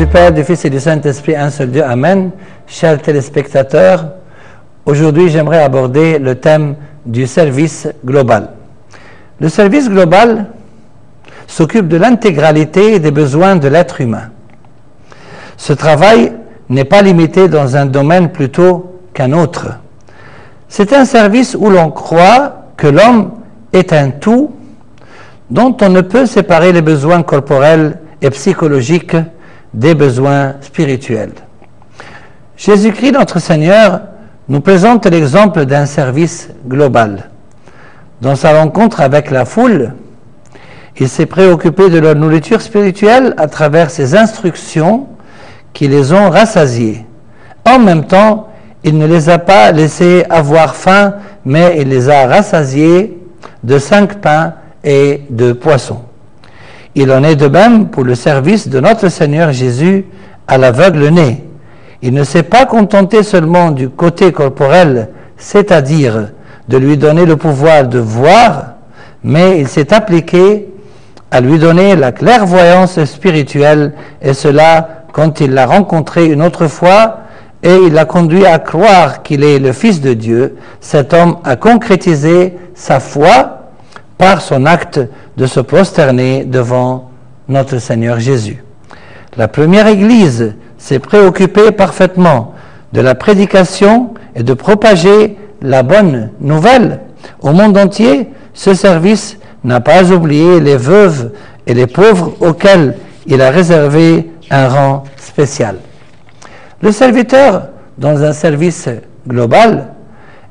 du Père, du Fils et du Saint-Esprit, un seul Dieu, Amen. Chers téléspectateurs, aujourd'hui j'aimerais aborder le thème du service global. Le service global s'occupe de l'intégralité des besoins de l'être humain. Ce travail n'est pas limité dans un domaine plutôt qu'un autre. C'est un service où l'on croit que l'homme est un tout dont on ne peut séparer les besoins corporels et psychologiques des besoins spirituels. Jésus-Christ, notre Seigneur, nous présente l'exemple d'un service global. Dans sa rencontre avec la foule, il s'est préoccupé de leur nourriture spirituelle à travers ses instructions qui les ont rassasiés. En même temps, il ne les a pas laissés avoir faim, mais il les a rassasiés de 5 pains et 2 poissons. Il en est de même pour le service de notre Seigneur Jésus à l'aveugle-né. Il ne s'est pas contenté seulement du côté corporel, c'est-à-dire de lui donner le pouvoir de voir, mais il s'est appliqué à lui donner la clairvoyance spirituelle, et cela quand il l'a rencontré une autre fois, et il l'a conduit à croire qu'il est le Fils de Dieu. Cet homme a concrétisé sa foi par son acte de se prosterner devant notre Seigneur Jésus. La première Église s'est préoccupée parfaitement de la prédication et de propager la bonne nouvelle. Au monde entier, ce service n'a pas oublié les veuves et les pauvres auxquels il a réservé un rang spécial. Le serviteur, dans un service global,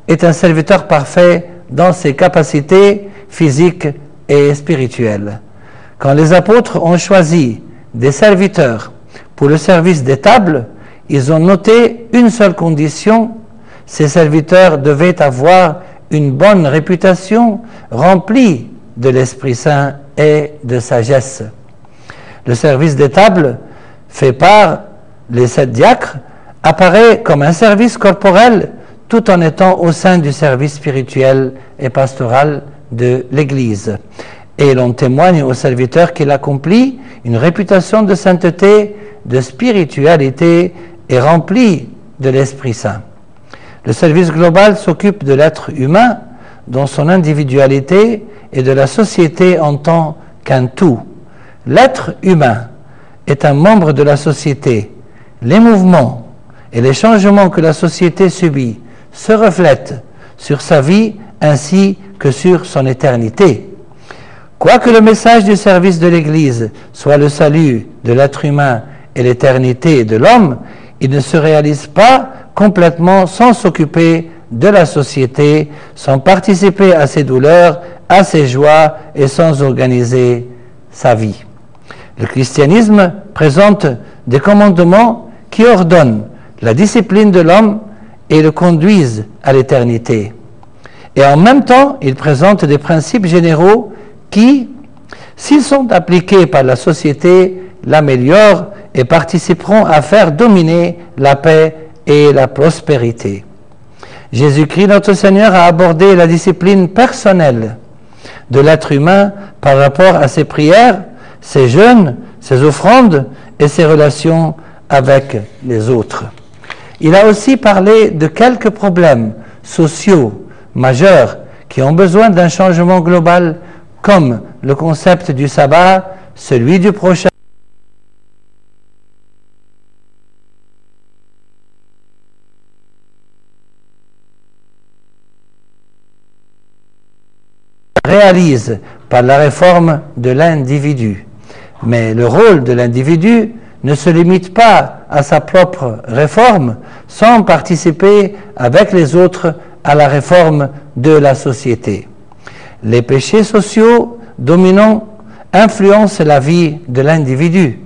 est un serviteur parfait dans ses capacités physiques et spirituelles. Quand les apôtres ont choisi des serviteurs pour le service des tables, ils ont noté une seule condition: ces serviteurs devaient avoir une bonne réputation, remplie de l'Esprit Saint et de sagesse. Le service des tables, fait par les 7 diacres, apparaît comme un service corporel tout en étant au sein du service spirituel et pastoral de l'Église. Et l'on témoigne au serviteur qu'il accomplit une réputation de sainteté, de spiritualité et rempli de l'Esprit Saint. Le service global s'occupe de l'être humain dans son individualité et de la société en tant qu'un tout. L'être humain est un membre de la société. Les mouvements et les changements que la société subit se reflètent sur sa vie ainsi que sur son éternité. Quoique le message du service de l'Église soit le salut de l'être humain et l'éternité de l'homme, il ne se réalise pas complètement sans s'occuper de la société, sans participer à ses douleurs, à ses joies et sans organiser sa vie. Le christianisme présente des commandements qui ordonnent la discipline de l'homme et le conduisent à l'éternité. Et en même temps, il présente des principes généraux qui, s'ils sont appliqués par la société, l'améliorent et participeront à faire dominer la paix et la prospérité. Jésus-Christ, notre Seigneur, a abordé la discipline personnelle de l'être humain par rapport à ses prières, ses jeûnes, ses offrandes et ses relations avec les autres. Il a aussi parlé de quelques problèmes sociaux majeurs qui ont besoin d'un changement global, comme le concept du sabbat, celui du prochain, réalise par la réforme de l'individu. Mais le rôle de l'individu ne se limite pas à sa propre réforme sans participer avec les autres à la réforme de la société. Les péchés sociaux dominants influencent la vie de l'individu.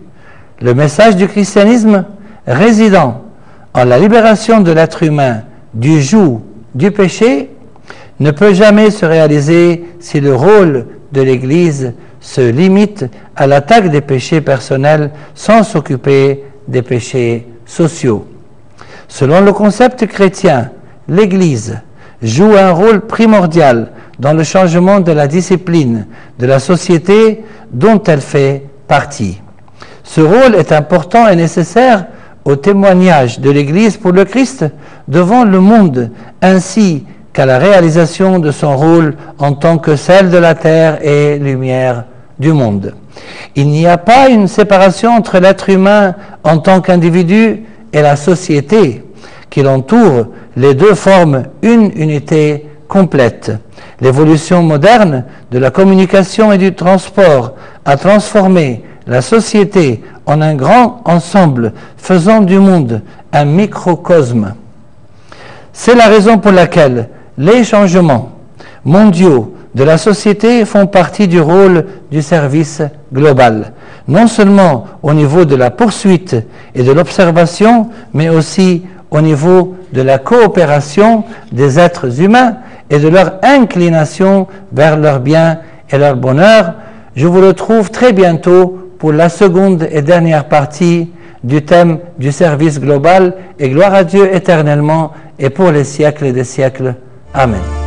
Le message du christianisme résidant en la libération de l'être humain du joug du péché ne peut jamais se réaliser si le rôle de l'Église se limite à l'attaque des péchés personnels sans s'occuper des péchés sociaux. Selon le concept chrétien, l'Église joue un rôle primordial dans le changement de la discipline de la société dont elle fait partie. Ce rôle est important et nécessaire au témoignage de l'Église pour le Christ devant le monde, ainsi qu'à la réalisation de son rôle en tant que sel de la terre et lumière du monde. Il n'y a pas une séparation entre l'être humain en tant qu'individu et la société qui l'entoure. Les deux forment une unité complète. L'évolution moderne de la communication et du transport a transformé la société en un grand ensemble, faisant du monde un microcosme. C'est la raison pour laquelle les changements mondiaux de la société font partie du rôle du service global, non seulement au niveau de la poursuite et de l'observation, mais aussi au niveau de la coopération des êtres humains et de leur inclination vers leur bien et leur bonheur. Je vous retrouve très bientôt pour la seconde et dernière partie du thème du service global, et gloire à Dieu éternellement et pour les siècles des siècles. Amen.